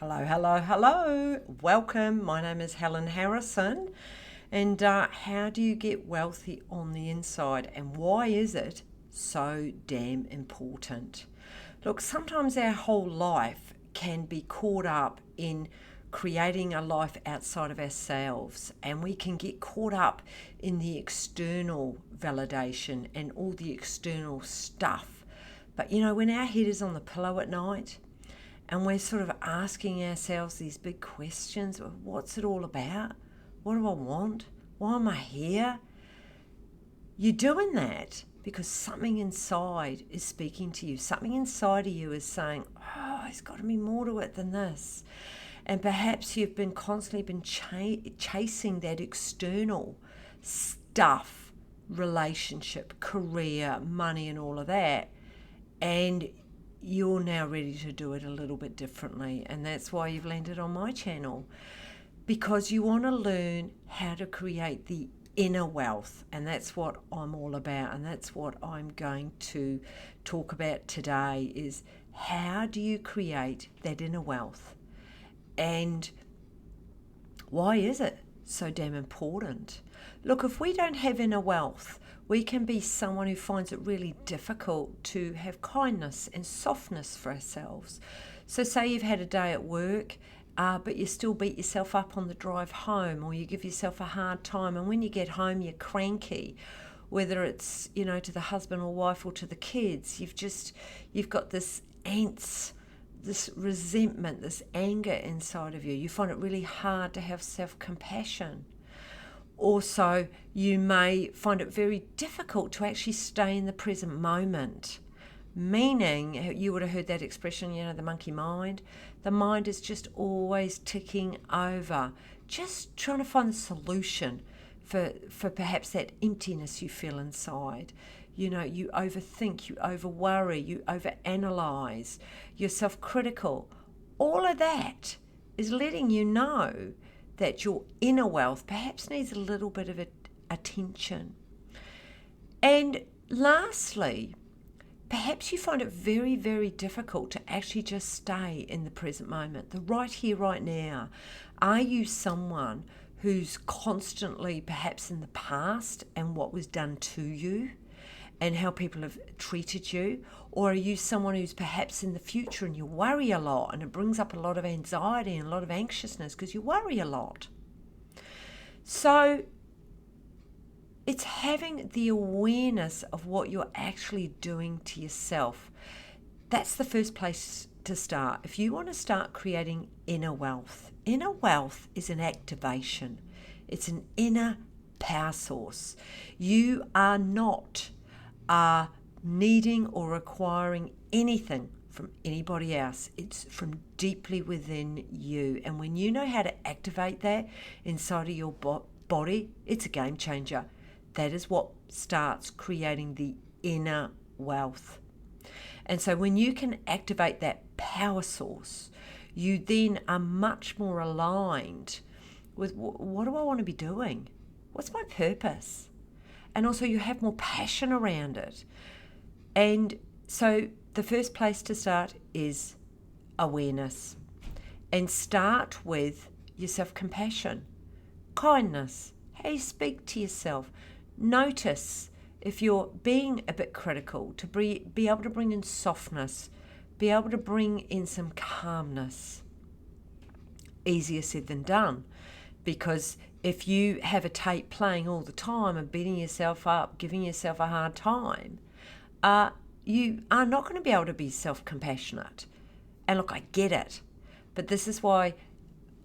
Hello, hello, hello. Welcome. My name is Helen Harrison. And how do you get wealthy on the inside? And why is it so damn important? Look, sometimes our whole life can be caught up in creating a life outside of ourselves, and we can get caught up in the external validation and all the external stuff. But when our head is on the pillow at night, and we're sort of asking ourselves these big questions of what's it all about? What do I want? Why am I here? You're doing that because something inside is speaking to you. Something inside of you is saying, oh, there's got to be more to it than this. And perhaps you've been constantly chasing that external stuff, relationship, career, money and all of that. And you're now ready to do it a little bit differently, and that's why you've landed on my channel, because you want to learn how to create the inner wealth, and that's what I'm all about, and that's what I'm going to talk about today is how do you create that inner wealth, and why is it so damn important? Look, if we don't have inner wealth, we can be someone who finds it really difficult to have kindness and softness for ourselves. So say you've had a day at work, but you still beat yourself up on the drive home, or you give yourself a hard time, and when you get home you're cranky, whether it's to the husband or wife or to the kids. You've got this angst, this resentment, this anger inside of you. You find it really hard to have self-compassion. Also, you may find it very difficult to actually stay in the present moment, meaning you would have heard that expression, the monkey mind. The mind is just always ticking over, just trying to find the solution for perhaps that emptiness you feel inside. You overthink, you over-worry, you over-analyze, you're self-critical. All of that is letting you know that your inner wealth perhaps needs a little bit of attention. And lastly, perhaps you find it very, very difficult to actually just stay in the present moment, the right here, right now. Are you someone who's constantly perhaps in the past and what was done to you and how people have treated you? Or are you someone who's perhaps in the future and you worry a lot, and it brings up a lot of anxiety and a lot of anxiousness because you worry a lot? So it's having the awareness of what you're actually doing to yourself. That's the first place to start. If you want to start creating inner wealth is an activation. It's an inner power source. You are not needing or requiring anything from anybody else. It's from deeply within you. And when you know how to activate that inside of your body, it's a game changer. That is what starts creating the inner wealth. And so when you can activate that power source, you then are much more aligned with what do I want to be doing? What's my purpose? And also you have more passion around it. And so the first place to start is awareness. And start with your self-compassion, kindness, how you speak to yourself. Notice if you're being a bit critical, to be able to bring in softness, be able to bring in some calmness. Easier said than done, because if you have a tape playing all the time and beating yourself up, giving yourself a hard time, you are not going to be able to be self-compassionate. And look, I get it, but this is why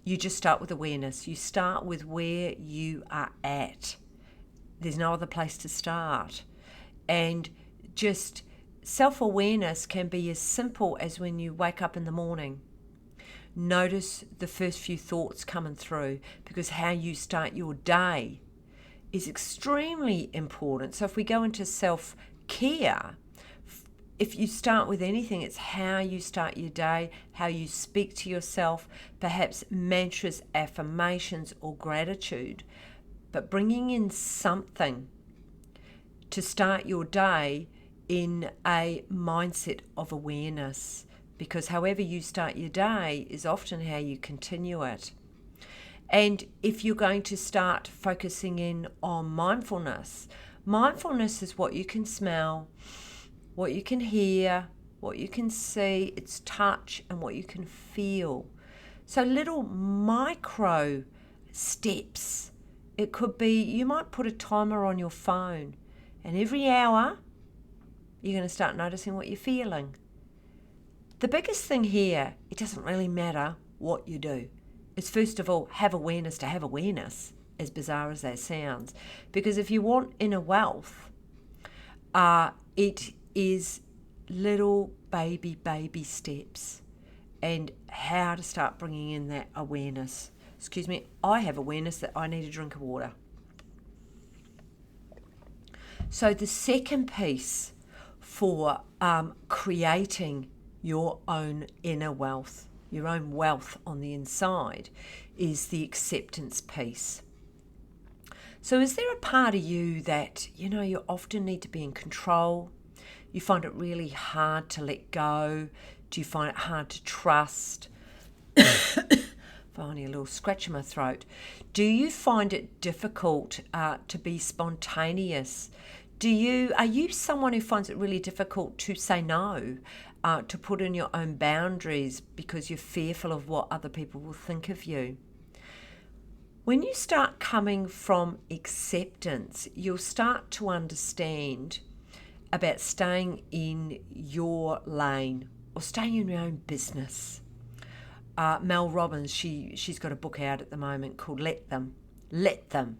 you just start with awareness. You start with where you are at. There's no other place to start. And just self-awareness can be as simple as when you wake up in the morning. Notice the first few thoughts coming through, because how you start your day is extremely important. So if we go into self-care, if you start with anything, it's how you start your day, how you speak to yourself, perhaps mantras, affirmations, or gratitude. But bringing in something to start your day in a mindset of awareness, because however you start your day is often how you continue it. And if you're going to start focusing in on mindfulness, mindfulness is what you can smell, what you can hear, what you can see, it's touch, and what you can feel. So little micro steps. It could be, you might put a timer on your phone, and every hour you're going to start noticing what you're feeling. The biggest thing here, it doesn't really matter what you do. It's first of all, have awareness to have awareness, as bizarre as that sounds. Because if you want inner wealth, it is little baby steps and how to start bringing in that awareness. Excuse me, I have awareness that I need a drink of water. So the second piece for creating your own inner wealth, your own wealth on the inside, is the acceptance piece. So is there a part of you that, you often need to be in control? You find it really hard to let go? Do you find it hard to trust? Finally, a little scratch in my throat. Do you find it difficult to be spontaneous? Are you someone who finds it really difficult to say no, to put in your own boundaries because you're fearful of what other people will think of you? When you start coming from acceptance, you'll start to understand about staying in your lane or staying in your own business. Mel Robbins, she's got a book out at the moment called Let Them.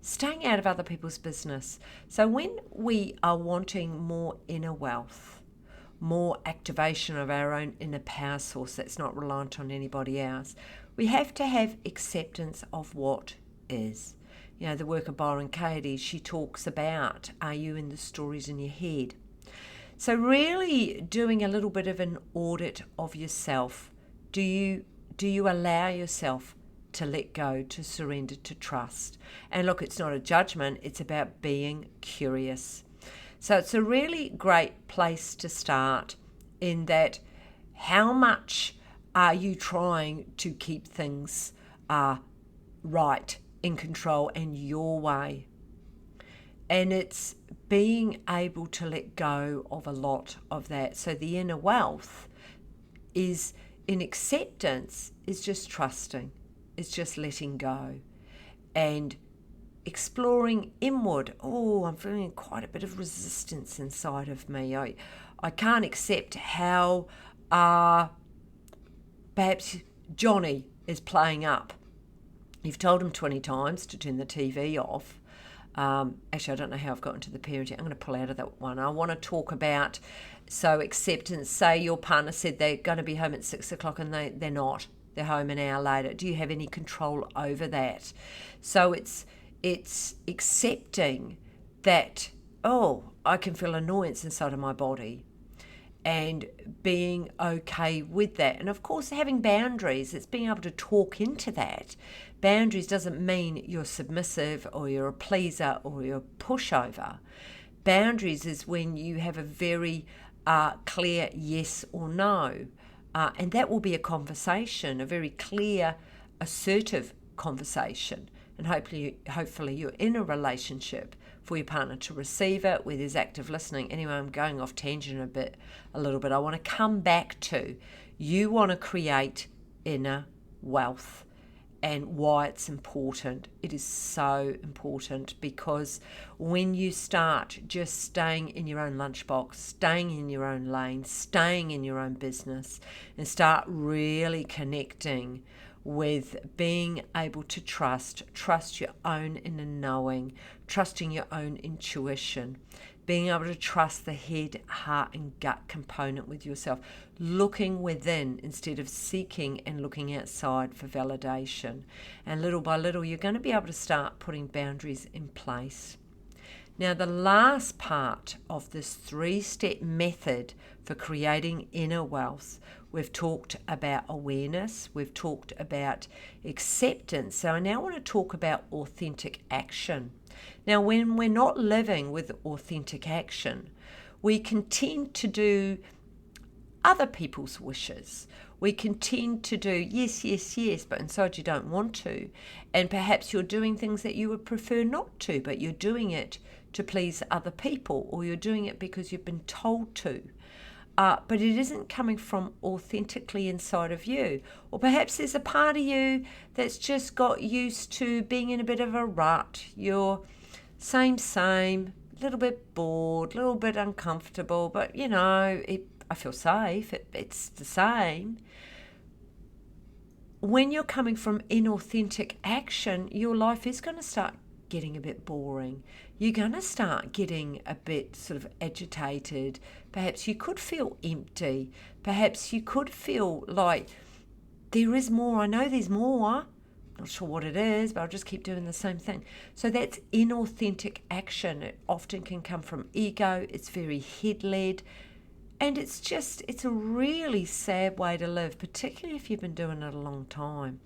Staying out of other people's business. So when we are wanting more inner wealth, more activation of our own inner power source that's not reliant on anybody else, we have to have acceptance of what is. The work of Byron Katie, she talks about, are you in the stories in your head? So really doing a little bit of an audit of yourself. Do you allow yourself to let go, to surrender, to trust? And look, it's not a judgment, it's about being curious. So it's a really great place to start in that how much are you trying to keep things right, in control and your way? And it's being able to let go of a lot of that. So the inner wealth is in acceptance, is just trusting, it's just letting go and exploring inward. Oh, I'm feeling quite a bit of resistance inside of me. I can't accept how perhaps Johnny is playing up. You've told him 20 times to turn the TV off. Actually, I don't know how I've gotten to the parenting. I'm going to pull out of that one. I want to talk about, so acceptance. Say your partner said they're going to be home at 6 o'clock and they're not. They're home an hour later. Do you have any control over that? So it's accepting that, I can feel annoyance inside of my body, and being okay with that. And of course, having boundaries, it's being able to talk into that. Boundaries doesn't mean you're submissive or you're a pleaser or you're a pushover. Boundaries is when you have a very clear yes or no. And that will be a conversation, a very clear, assertive conversation. And hopefully you're in a relationship for your partner to receive it, where there's active listening. Anyway, I'm going off tangent a little bit. I want to come back to, you want to create inner wealth and why it's important. It is so important, because when you start just staying in your own lunchbox, staying in your own lane, staying in your own business, and start really connecting with being able to trust your own inner knowing, trusting your own intuition, being able to trust the head, heart and gut component with yourself, looking within instead of seeking and looking outside for validation. And little by little, you're going to be able to start putting boundaries in place. Now, the last part of this 3-step method for creating inner wealth, we've talked about awareness, we've talked about acceptance. So I now want to talk about authentic action. Now, when we're not living with authentic action, we can tend to do other people's wishes. We can tend to do yes, yes, yes, but inside you don't want to. And perhaps you're doing things that you would prefer not to, but you're doing it to please other people, or you're doing it because you've been told to. But it isn't coming from authentically inside of you. Or perhaps there's a part of you that's just got used to being in a bit of a rut. You're same, a little bit bored, a little bit uncomfortable, but I feel safe. It's the same. When you're coming from inauthentic action, your life is going to start getting a bit boring. You're going to start getting a bit sort of agitated. Perhaps you could feel empty. Perhaps you could feel like there is more. I know there's more. Not sure what it is, but I'll just keep doing the same thing. So that's inauthentic action. It often can come from ego. It's very head-led. And it's a really sad way to live, particularly if you've been doing it a long time.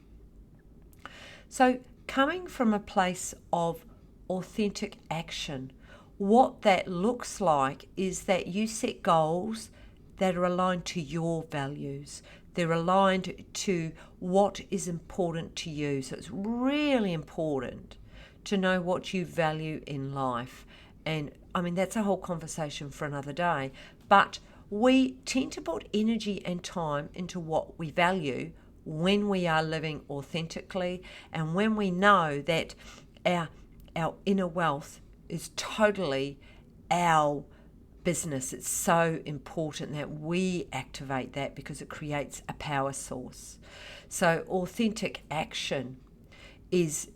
So coming from a place of authentic action, what that looks like is that you set goals that are aligned to your values. They're aligned to what is important to you. So it's really important to know what you value in life. And I mean, that's a whole conversation for another day. But we tend to put energy and time into what we value when we are living authentically, and when we know that our inner wealth is totally our business. It's so important that we activate that because it creates a power source. So authentic action is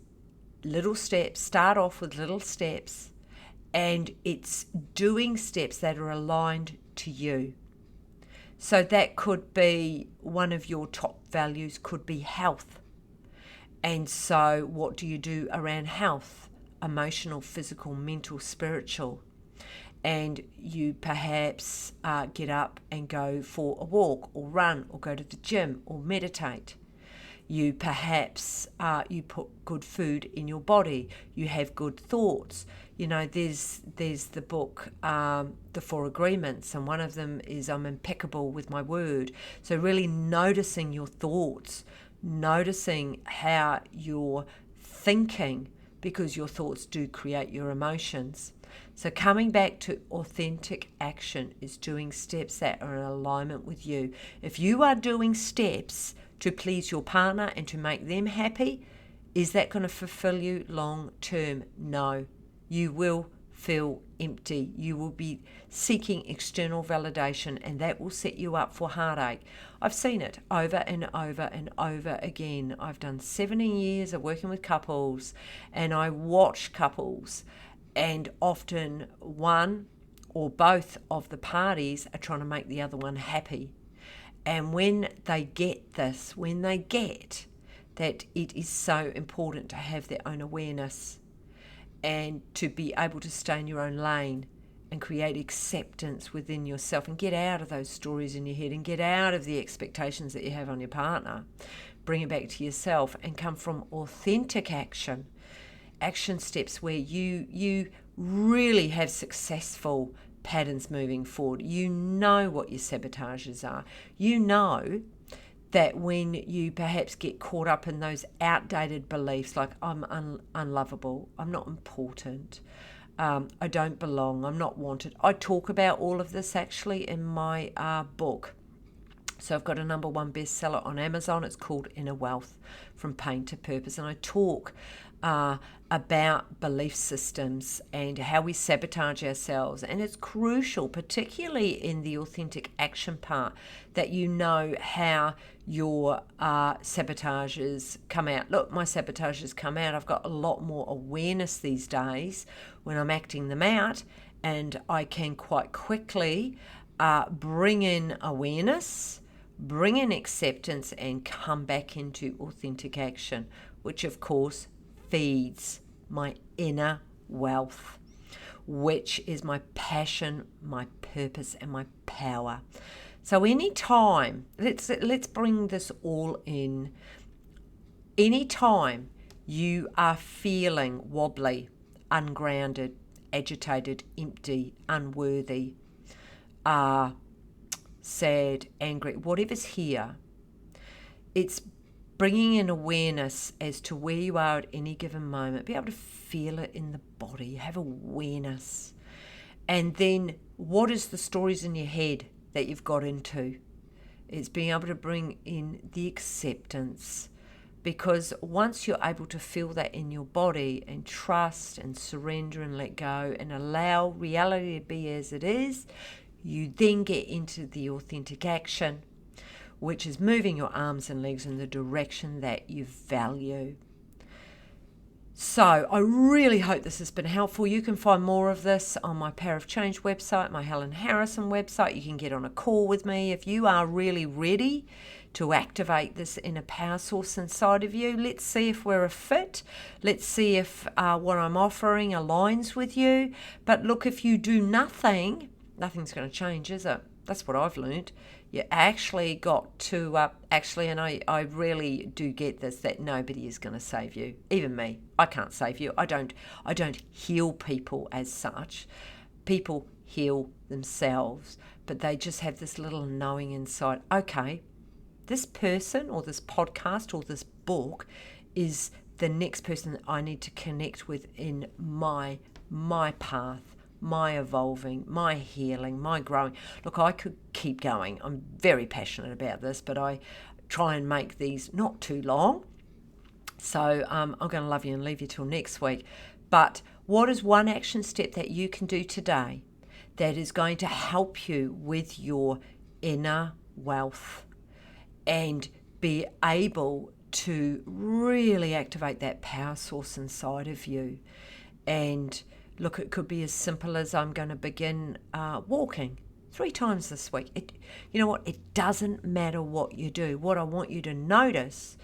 little steps. Start off with little steps, and it's doing steps that are aligned to you. So that could be one of your top values, could be health. And so what do you do around health? Emotional, physical, mental, spiritual. And you perhaps get up and go for a walk, or run, or go to the gym, or meditate. You perhaps you put good food in your body. You have good thoughts. There's the book, The Four Agreements, and one of them is I'm impeccable with my word. So really noticing your thoughts, noticing how you're thinking, because your thoughts do create your emotions. So coming back to authentic action is doing steps that are in alignment with you. If you are doing steps to please your partner and to make them happy, is that going to fulfill you long term? No. You will feel empty. You will be seeking external validation, and that will set you up for heartache. I've seen it over and over and over again. I've done 17 years of working with couples, and I watch couples, and often one or both of the parties are trying to make the other one happy. And when they get this, when they get that it is so important to have their own awareness and to be able to stay in your own lane and create acceptance within yourself and get out of those stories in your head and get out of the expectations that you have on your partner, bring it back to yourself and come from authentic action steps where you really have successful patterns moving forward. You know what your sabotages are. You know that when you perhaps get caught up in those outdated beliefs like I'm unlovable, I'm not important, I don't belong, I'm not wanted. I talk about all of this actually in my book. So I've got a #1 bestseller on Amazon. It's called Inner Wealth, From Pain to Purpose. And I talk about belief systems and how we sabotage ourselves. And it's crucial, particularly in the authentic action part, that you know how your sabotages come out. Look, my sabotages come out. I've got a lot more awareness these days when I'm acting them out, and I can quite quickly bring in awareness, bring in acceptance, and come back into authentic action, which of course feeds my inner wealth, which is my passion, my purpose, and my power. So anytime, let's bring this all in. Anytime you are feeling wobbly, ungrounded, agitated, empty, unworthy, sad, angry, whatever's here, it's bringing in awareness as to where you are at any given moment. Be able to feel it in the body, have awareness. And then what is the stories in your head that you've got into? It's being able to bring in the acceptance, because once you're able to feel that in your body and trust and surrender and let go and allow reality to be as it is, you then get into the authentic action, which is moving your arms and legs in the direction that you value. So I really hope this has been helpful. You can find more of this on my Power of Change website, my Helen Harrison website. You can get on a call with me if you are really ready to activate this inner power source inside of you. Let's see if we're a fit. Let's see if what I'm offering aligns with you. But look, if you do nothing, nothing's going to change, is it? That's what I've learned. You actually got to, and I really do get this, that nobody is going to save you. Even me. I can't save you. I don't heal people as such. People heal themselves, but they just have this little knowing inside, okay, this person or this podcast or this book is the next person that I need to connect with in my path, my evolving, my healing, my growing. Look, I could keep going. I'm very passionate about this, but I try and make these not too long. So I'm going to love you and leave you till next week. But what is one action step that you can do today that is going to help you with your inner wealth and be able to really activate that power source inside of you? And look, it could be as simple as I'm going to begin walking 3 times this week. You know what? It doesn't matter what you do. What I want you to notice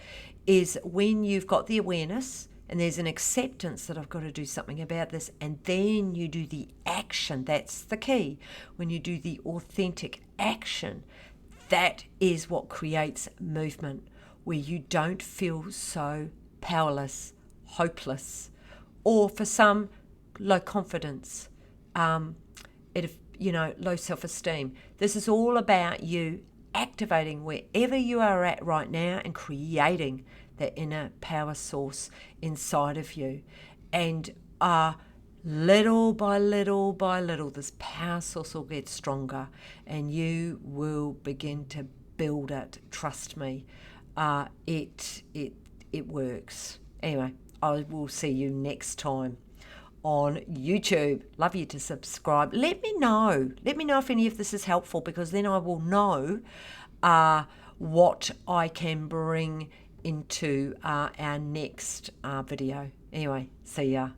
is when you've got the awareness and there's an acceptance that I've got to do something about this, and then you do the action. That's the key. When you do the authentic action, that is what creates movement, where you don't feel so powerless, hopeless, or for some, low confidence, low self-esteem. This is all about you activating wherever you are at right now and creating that inner power source inside of you. And little by little by little, this power source will get stronger and you will begin to build it. Trust me, it works. Anyway, I will see you next time on YouTube. Love you to subscribe. Let me know if any of this is helpful, because then I will know what I can bring into our next video. Anyway, see ya.